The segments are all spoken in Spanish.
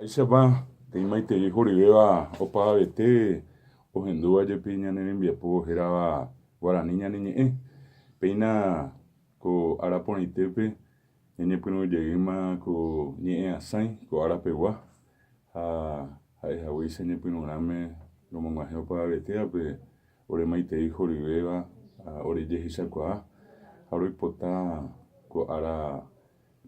Aishaba, Teimaite Joribeba, Opa Bete, Ohendúa Yepiña Nenimbiapo, Geraba, Guaraniña Niñe, Peina, Co Araponitepe, Ñeñepuno Yeguima, Co Ñe Asai, Co Arapegua, a Hawi Señepuno Rame, Romangaje Opa Bete, Oremaite Joribeba, Ore Yehisakwa, Haroipota, Co Ara.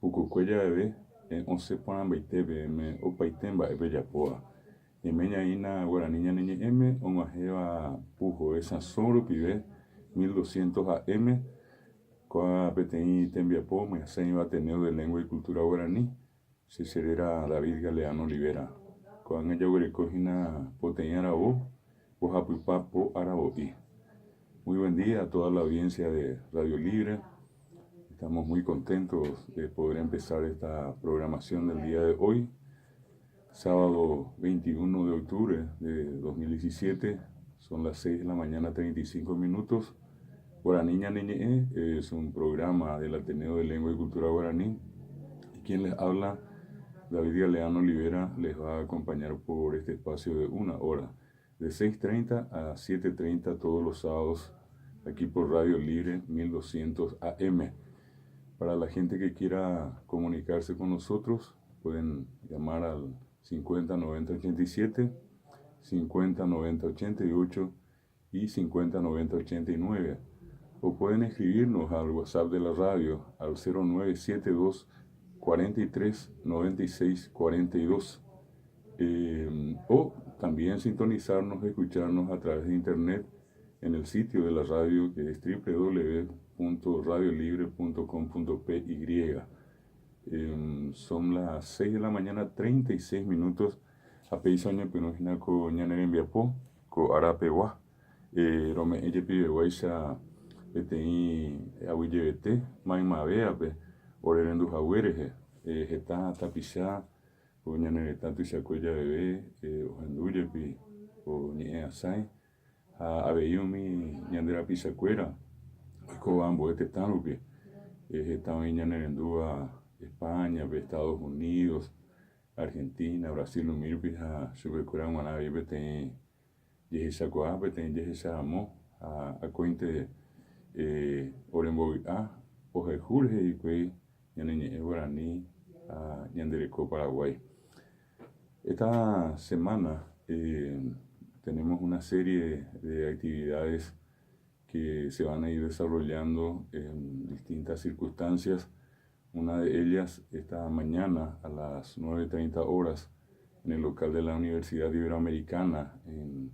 Pukukueya bebé, 11 para baitebe, me opaitemba ebe yapoa. Yemeña ina guaraniña niñe M, onguajeva pujo esa solo pibe, 1200 AM, coa PTI tembiapo, me hacen Ateneo de Lengua y Cultura Guaraní, se será David Galeano Olivera. Con ella huerecojina poteña arabo, ojapuipapo araboí. Muy buen día a toda la audiencia de Radio Libre. Estamos muy contentos de poder empezar esta programación del día de hoy, sábado 21 de octubre de 2017, son las 6 de la mañana 35 minutos. Guaraniña Niñe es un programa del Ateneo de Lengua y Cultura Guaraní. Y quien les habla, David Galeano Olivera, les va a acompañar por este espacio de una hora, de 6:30 a 7:30 todos los sábados, aquí por Radio Libre 1200 AM. Para la gente que quiera comunicarse con nosotros, pueden llamar al 50 90 87, 50 90 88 y 50 90 89. O pueden escribirnos al WhatsApp de la radio al 0972 43 96 42. O también sintonizarnos, escucharnos a través de internet en el sitio de la radio, que es www.radiolibre.com.py. Son las 6 de la mañana 36 minutos. A peisoña pinojina ko ñaneren biapo ko arapewa. Rome ella pide guaisa PTI awillebete maimavea pe orerendu jaguereje está tapizá o ñanereta tuisacuella bebé ojenduyepi o ñe asai abeyumi ñandera pisacuera ko ambos tanupi estaban ñanerendúa España, Estados Unidos, Argentina, Brasil, Mirpija, Subecura, Manaví, Betén, Yehisacoa, Betén, Yehisamo, a Cointe, Oremboviá, Ojejurge y Cue, Ñaneñe, Guaraní, Ñanderecó, Paraguay. Esta semana tenemos una serie de actividades que se van a ir desarrollando en distintas circunstancias. Una de ellas esta mañana a las 9:30 horas en el local de la Universidad Iberoamericana en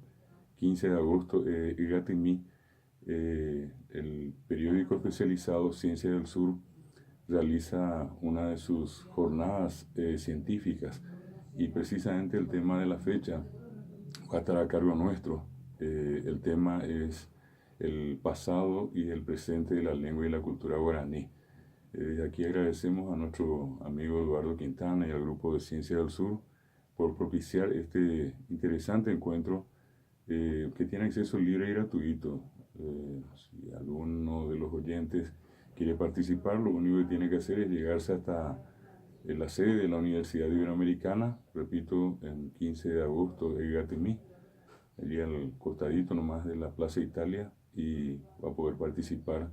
15 de agosto, Igatimí, el periódico especializado Ciencia del Sur realiza una de sus jornadas científicas y precisamente el tema de la fecha va a estar a cargo nuestro. El tema es el pasado y el presente de la lengua y la cultura guaraní. Desde aquí agradecemos a nuestro amigo Eduardo Quintana y al Grupo de Ciencia del Sur por propiciar este interesante encuentro que tiene acceso libre y gratuito. Si alguno de los oyentes quiere participar, lo único que tiene que hacer es llegarse hasta la sede de la Universidad Iberoamericana, repito, en 15 de agosto de Igatemí, allí al costadito nomás de la Plaza Italia, y va a poder participar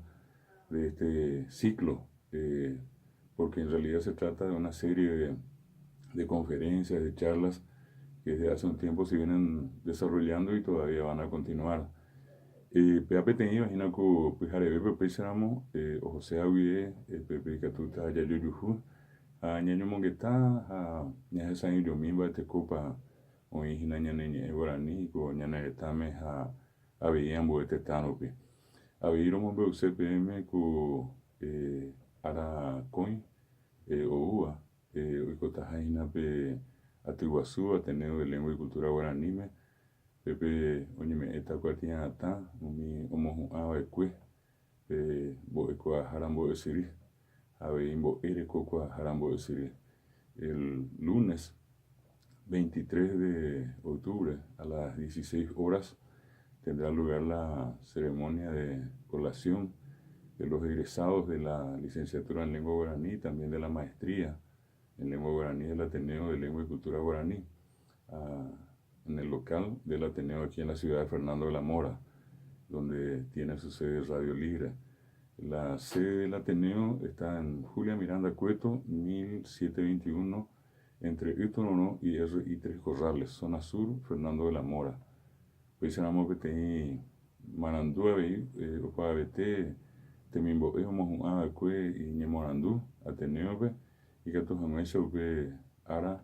de este ciclo. Porque en realidad se trata de una serie de conferencias, de charlas que desde hace un tiempo se vienen desarrollando y todavía van a continuar. PAP tenía, imagina que pues haré pensamos o José Aguirre, Pepe Catuta, Yayuyuju, a Ñaño Mongueta, a Ñaje San Yomimba, te copa, o Ingina Ñaneñe Guaraní, o Ñaneretame, a Veíambo, este Tanope. A Veíromo CPM, que ara coin oua oikotajaina pe Atiguazú, Ateneo de Lengua y Cultura Guaraní, pepe oñeme eta cuartia ata mi omoju abaecue boecoa jarambo de siri abeimbo erecocoa jarambo de siri. El lunes 23 de octubre a las 16 horas tendrá lugar la ceremonia de colación de los egresados de la licenciatura en lengua guaraní, también de la maestría en lengua guaraní del Ateneo de Lengua y Cultura Guaraní, en el local del Ateneo aquí en la ciudad de Fernando de la Mora, donde tiene su sede Radio Libre. La sede del Ateneo está en Julia Miranda Cueto, 1721, entre Utonono y R.I. Corrales, zona sur, Fernando de la Mora. Pues éramos que teníamos Marandú, opa vete, temimbo, íbamos un cue y ñemorandú, Ateneo, y que todos en eso que ara,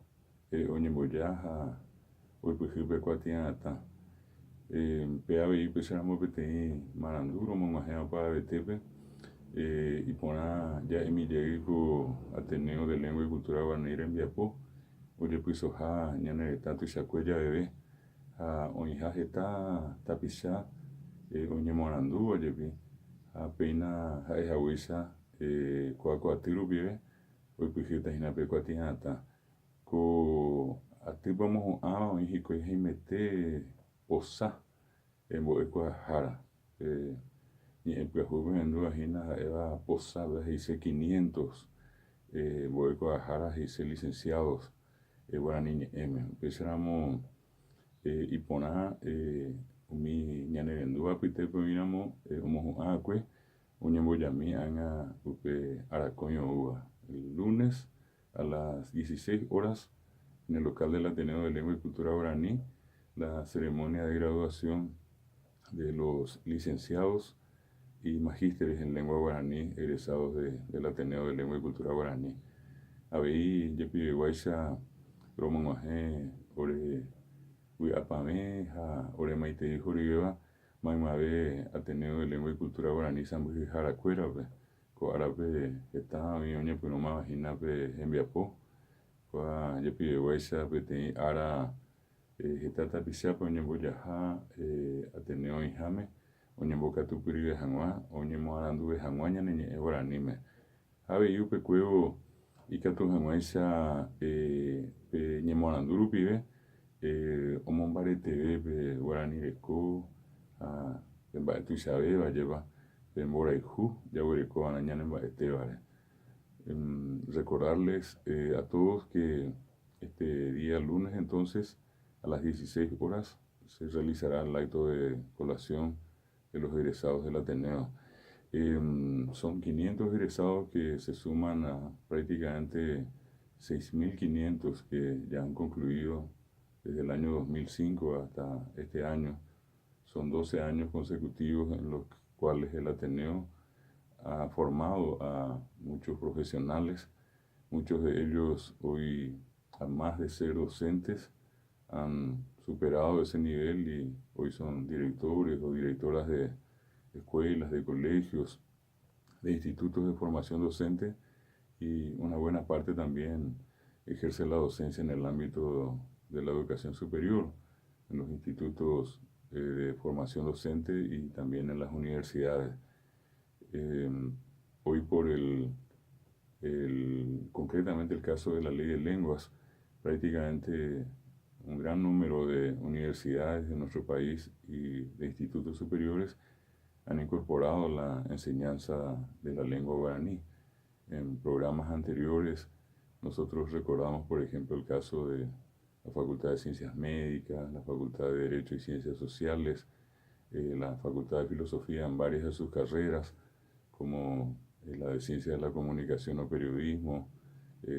oñemboyaja, hoy pues que cuatian ata. PABI pues éramos que teníamos Marandú, como más para vete, y pona ya emiliego Ateneo de Lengua y Cultura Guaraní en Viapó, oye pues oja, ñane tanto y sacuella bebé. Onija jeta tapiza oñe morandú oye vi apenas jaejahuisa coacoatiru vive hoy pujita jinape coatijata co ati vamos a onjico y mete osa en boecoajara y en pejugo en duda jina eva posada hice 500 boecoajara hice licenciados guaraní M empezamos y pona umi ñanerendúa pite pominamo omohu acue uñemboyami anga upe aracoño uva el lunes a las 16 horas en el local del Ateneo de Lengua y Cultura Guaraní la ceremonia de graduación de los licenciados y magísteres en lengua guaraní egresados del Ateneo de Lengua y Cultura Guaraní. Abei yepi guaisa romonguaje ore Apame, Oremaite y Juriba, Maimabe, Ateneo de Lengua y Cultura Guaraní, Sambuji Jaracuera, co árabe, está mi oña, pero no me imagina, en Viapó, coa, ya pide guaysa, pete, ara, está tapizapa, oña boyaja, Ateneo y Jame, oña boca tupiri de Janua, oña moarandu de Januaña, niñe, Guaranime. Ave, yo pecueo, y que tu Januaisa, ñemoranduru pibe, omombare TV guaraní reco en Baetu Isabel lleva en Boraijú ya Boraijú anañan en Baete vale. Recordarles a todos que este día lunes entonces a las 16 horas se realizará el acto de colación de los egresados del Ateneo. Son 500 egresados que se suman a prácticamente 6.500 que ya han concluido desde el año 2005 hasta este año. Son 12 años consecutivos en los cuales el Ateneo ha formado a muchos profesionales. Muchos de ellos hoy, además de ser docentes, han superado ese nivel y hoy son directores o directoras de escuelas, de colegios, de institutos de formación docente y una buena parte también ejerce la docencia en el ámbito de la educación superior, en los institutos de formación docente y también en las universidades. Hoy por concretamente el caso de la ley de lenguas, prácticamente un gran número de universidades de nuestro país y de institutos superiores han incorporado la enseñanza de la lengua guaraní. En programas anteriores nosotros recordamos, por ejemplo, el caso de la Facultad de Ciencias Médicas, la Facultad de Derecho y Ciencias Sociales, la Facultad de Filosofía en varias de sus carreras, como la de Ciencias de la Comunicación o Periodismo,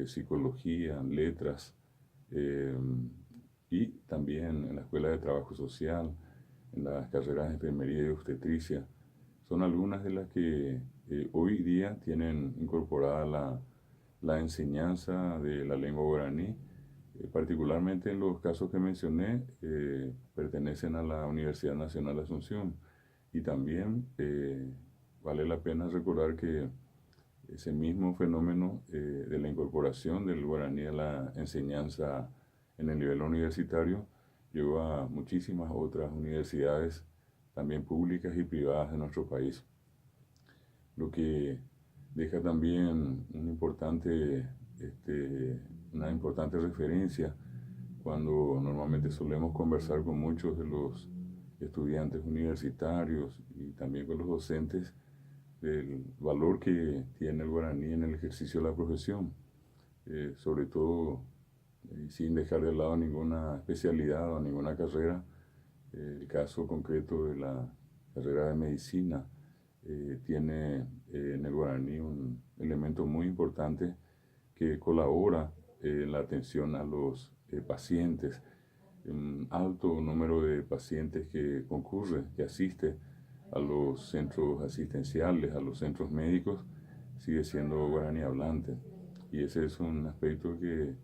Psicología, Letras, y también en la Escuela de Trabajo Social, en las carreras de Enfermería y Obstetricia. Son algunas de las que hoy día tienen incorporada la enseñanza de la lengua guaraní. Particularmente en los casos que mencioné, pertenecen a la Universidad Nacional de Asunción. Y también vale la pena recordar que ese mismo fenómeno de la incorporación del guaraní a la enseñanza en el nivel universitario llegó a muchísimas otras universidades, también públicas y privadas de nuestro país. Lo que deja también una importante referencia cuando normalmente solemos conversar con muchos de los estudiantes universitarios y también con los docentes del valor que tiene el guaraní en el ejercicio de la profesión. sobre todo sin dejar de lado ninguna especialidad o ninguna carrera. El caso concreto de la carrera de medicina tiene en el guaraní un elemento muy importante que colabora en la atención a los pacientes. Un alto número de pacientes que concurre, que asiste a los centros asistenciales, a los centros médicos, sigue siendo guaraní hablante. Y ese es un aspecto que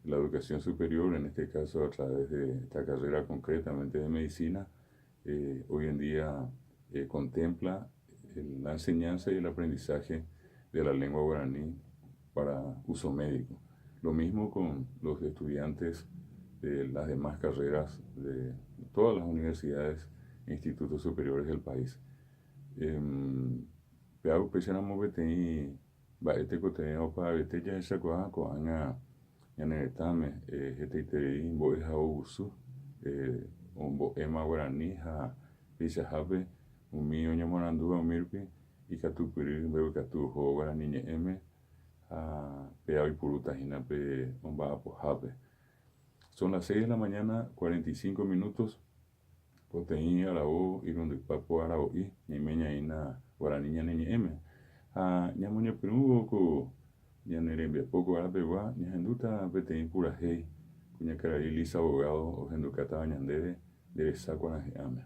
la educación superior, en este caso a través de esta carrera concretamente de medicina, hoy en día contempla la enseñanza y el aprendizaje de la lengua guaraní para uso médico. Lo mismo con los estudiantes de las demás carreras de todas las universidades e institutos superiores del país. Peago pensamos que tem baete que tem opa bete já essa coisa com a neretame heteitei boe hausu ombo ema guarani ha bisa habe umi onyo morandu umirpi y catupiri veo catu ho guarani eme a peao y puruta hina pe omba po habe. Son las 6 de la mañana, 45 minutos. Potein arao irundi papo arao I nimeña ina guarani ñane eme. Ñamuña primugo ko ñanerembia poco árabe wa ñahenduta petein pura hei kuña caray lisa abogado o henducata bañandere de esa ame.